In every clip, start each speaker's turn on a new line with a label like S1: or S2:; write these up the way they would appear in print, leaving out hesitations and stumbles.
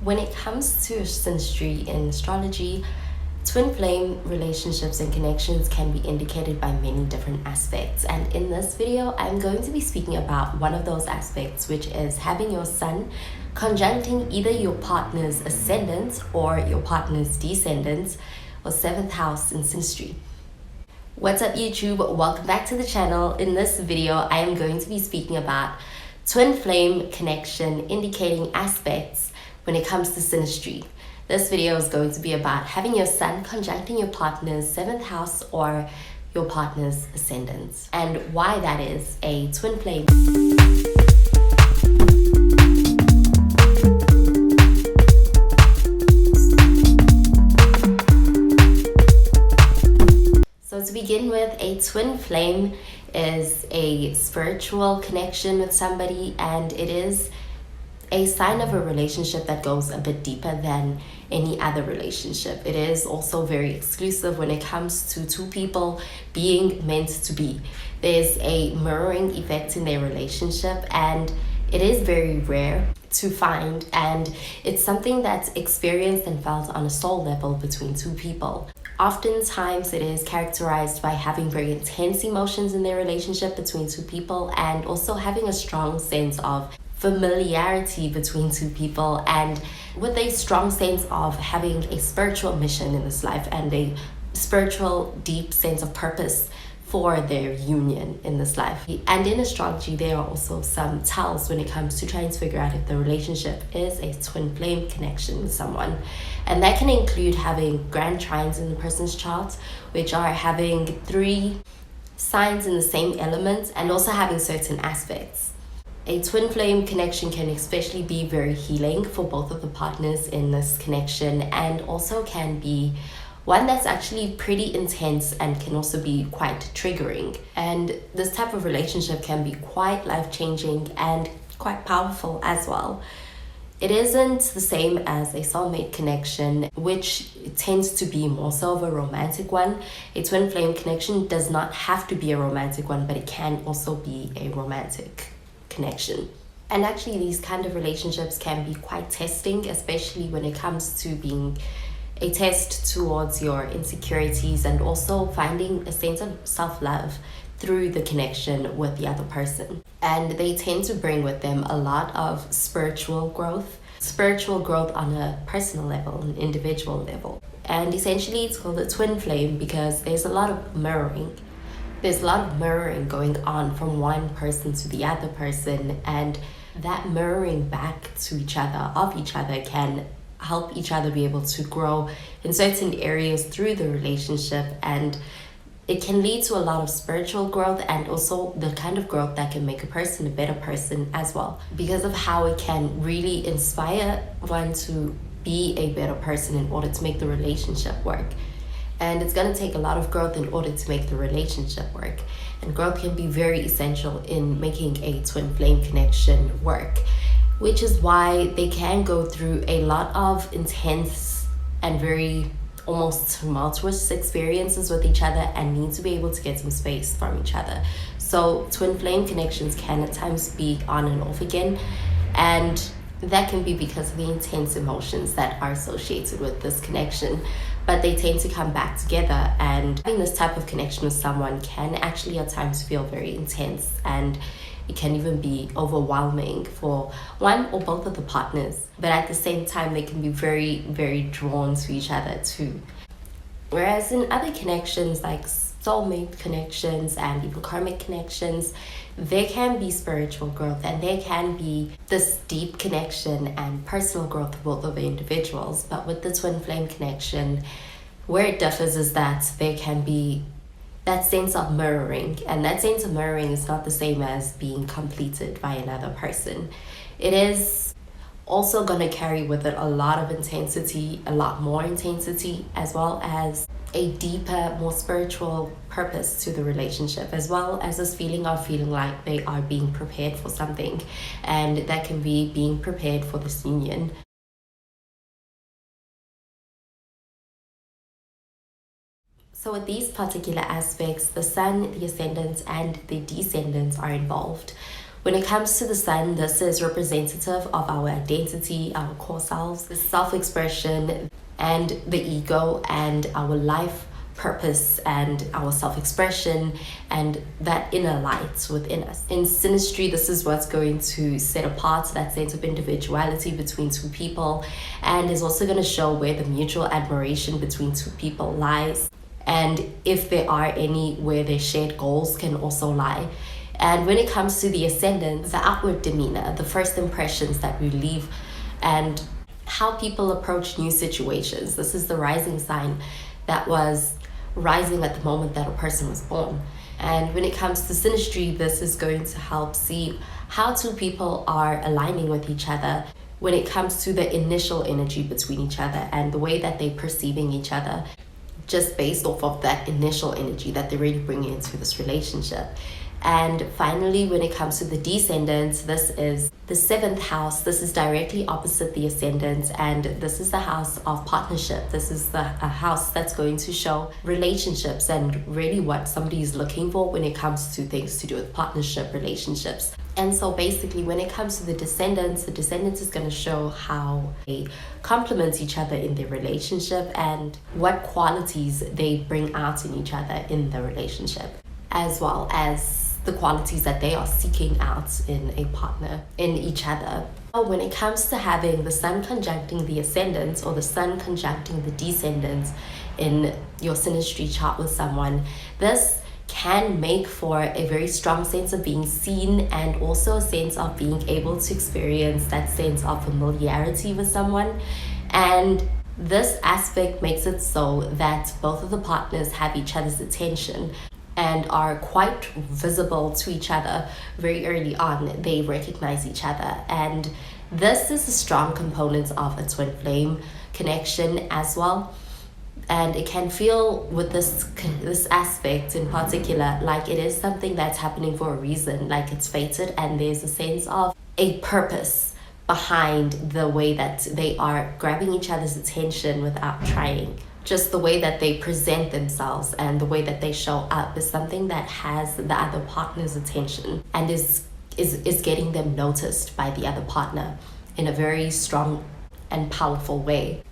S1: When it comes to synastry in astrology, twin flame relationships and connections can be indicated by many different aspects. And in this video, I'm going to be speaking about one of those aspects, which is having your sun conjuncting either your partner's ascendant or your partner's descendant or 7th house in synastry. What's up YouTube? Welcome back to the channel. In this video, I am going to be speaking about twin flame connection indicating aspects when it comes to synastry. This video is going to be about having your sun conjuncting your partner's 7th house or your partner's ascendant, and why that is a twin flame. So to begin with, a twin flame is a spiritual connection with somebody, and it is a sign of a relationship that goes a bit deeper than any other relationship. It is also very exclusive when it comes to two people being meant to be. There's a mirroring effect in their relationship, and it is very rare to find, and it's something that's experienced and felt on a soul level between two people. Oftentimes it is characterized by having very intense emotions in their relationship between two people, and also having a strong sense of familiarity between two people, and with a strong sense of having a spiritual mission in this life and a spiritual deep sense of purpose for their union in this life. And in astrology, there are also some tells when it comes to trying to figure out if the relationship is a twin flame connection with someone. And that can include having grand trines in the person's chart, which are having 3 signs in the same element, and also having certain aspects. A twin flame connection can especially be very healing for both of the partners in this connection, and also can be one that's actually pretty intense and can also be quite triggering. And this type of relationship can be quite life-changing and quite powerful as well. It isn't the same as a soulmate connection, which tends to be more so of a romantic one. A twin flame connection does not have to be a romantic one, but it can also be a romantic connection. And actually, these kind of relationships can be quite testing, especially when it comes to being a test towards your insecurities, and also finding a sense of self-love through the connection with the other person. And they tend to bring with them a lot of spiritual growth on a personal level, an individual level. And essentially it's called a twin flame because there's a lot of mirroring. There's a lot of mirroring going on from one person to the other person, and that mirroring back to each other can help each other be able to grow in certain areas through the relationship, and it can lead to a lot of spiritual growth, and also the kind of growth that can make a person a better person as well, because of how it can really inspire one to be a better person in order to make the relationship work. And it's going to take a lot of growth in order to make the relationship work. And growth can be very essential in making a twin flame connection work, which is why they can go through a lot of intense and very almost tumultuous experiences with each other, and need to be able to get some space from each other. So twin flame connections can at times be on and off again, and that can be because of the intense emotions that are associated with this connection. But they tend to come back together, and having this type of connection with someone can actually at times feel very intense, and it can even be overwhelming for one or both of the partners. But at the same time, they can be very, very drawn to each other too. Whereas in other connections like soulmate connections and even karmic connections, there can be spiritual growth, and there can be this deep connection and personal growth for both of the individuals. But with the twin flame connection, where it differs is that there can be that sense of mirroring, and that sense of mirroring is not the same as being completed by another person. It is also going to carry with it a lot of intensity, a lot more intensity, as well as a deeper, more spiritual purpose to the relationship, as well as this feeling like they are being prepared for something, and that can be being prepared for this union. So with these particular aspects, the sun, the ascendant, and the descendants are involved, When it comes to the sun, this is representative of our identity, our core selves, the self-expression, and the ego, and our life purpose, and our self-expression, and that inner light within us. In SYNASTRY, this is what's going to set apart that sense of individuality between two people, and is also going to show where the mutual admiration between two people lies, and if there are any, where their shared goals can also lie. And when it comes to the ascendant, the outward demeanor, the first impressions that we leave, and how people approach new situations. This is the rising sign that was rising at the moment that a person was born. And when it comes to SYNASTRY, this is going to help see how two people are aligning with each other when it comes to the initial energy between each other and the way that they're perceiving each other, just based off of that initial energy that they're really bringing into this relationship. And finally, when it comes to the descendant, this is the 7th house. This is directly opposite the ascendant, and this is the house of partnership. This is a house that's going to show relationships and really what somebody is looking for when it comes to things to do with partnership, relationships. And so basically, when it comes to the descendant is going to show how they complement each other in their relationship and what qualities they bring out in each other in the relationship, as well as the qualities that they are seeking out in a partner, in each other. When it comes to having the sun conjuncting the ascendant or the sun conjuncting the descendant in your SYNASTRY chart with someone, this can make for a very strong sense of being seen, and also a sense of being able to experience that sense of familiarity with someone. And this aspect makes it so that both of the partners have each other's attention and are quite visible to each other very early on. They recognize each other, and this is a strong component of a twin flame connection as well. And it can feel with this aspect in particular like it is something that's happening for a reason, like it's fated, and there's a sense of a purpose behind the way that they are grabbing each other's attention without trying. Just the way that they present themselves and the way that they show up is something that has the other partner's attention and is getting them noticed by the other partner in a very strong and powerful way.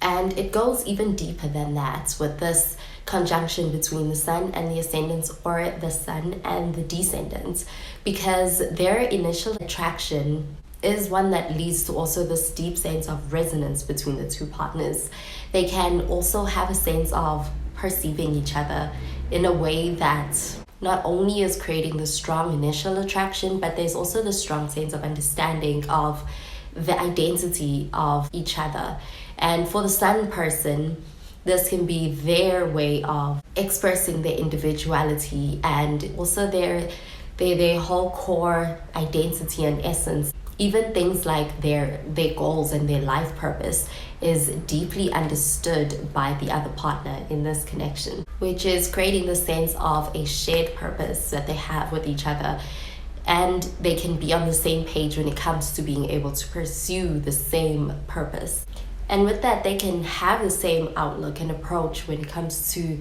S1: And it goes even deeper than that with this conjunction between the sun and the ascendant, or the sun and the descendant, because their initial attraction is one that leads to also this deep sense of resonance between the two partners. They can also have a sense of perceiving each other in a way that not only is creating the strong initial attraction, but there's also the strong sense of understanding of the identity of each other. And for the sun person, this can be their way of expressing their individuality and also their whole core identity and essence. Even things like their goals and their life purpose is deeply understood by the other partner in this connection, which is creating the sense of a shared purpose that they have with each other. And they can be on the same page when it comes to being able to pursue the same purpose. And with that, they can have the same outlook and approach when it comes to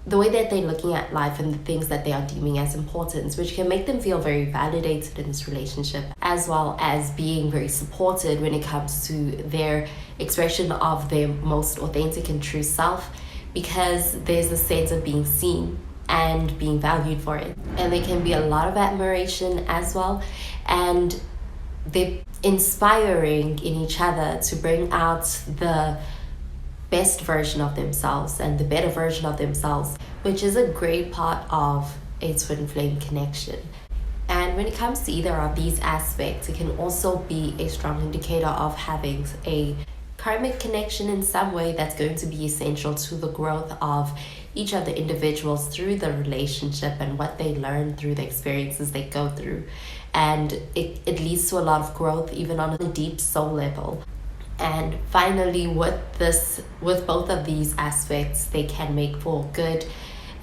S1: the way that they're looking at life and the things that they are deeming as important, which can make them feel very validated in this relationship, as well as being very supported when it comes to their expression of their most authentic and true self, because there's a sense of being seen and being valued for it. And there can be a lot of admiration as well, and they're inspiring in each other to bring out the best version of themselves and the better version of themselves, which is a great part of a twin flame connection. And when it comes to either of these aspects, it can also be a strong indicator of having a karmic connection in some way that's going to be essential to the growth of each of the individuals through the relationship and what they learn through the experiences they go through. And it leads to a lot of growth even on a deep soul level. And finally, with both of these aspects, they can make for good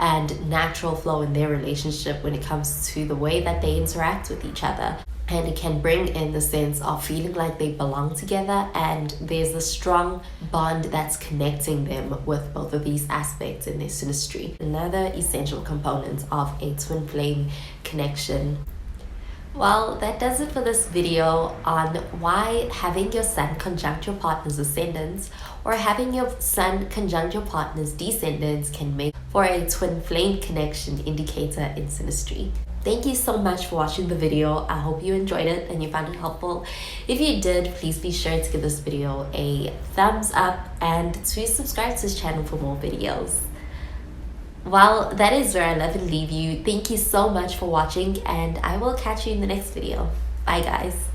S1: and natural flow in their relationship when it comes to the way that they interact with each other. And it can bring in the sense of feeling like they belong together, and there's a strong bond that's connecting them with both of these aspects in their SYNASTRY. Another essential component of a twin flame connection. Well, that does it for this video on why having your sun conjunct your partner's ascendants or having your sun conjunct your partner's descendants can make for a twin flame connection indicator in synastry. Thank you so much for watching the video. I hope you enjoyed it and you found it helpful. If you did, please be sure to give this video a thumbs up and to subscribe to this channel for more videos. Well, that is where I love and leave you. Thank you so much for watching, and I will catch you in the next video. Bye, guys.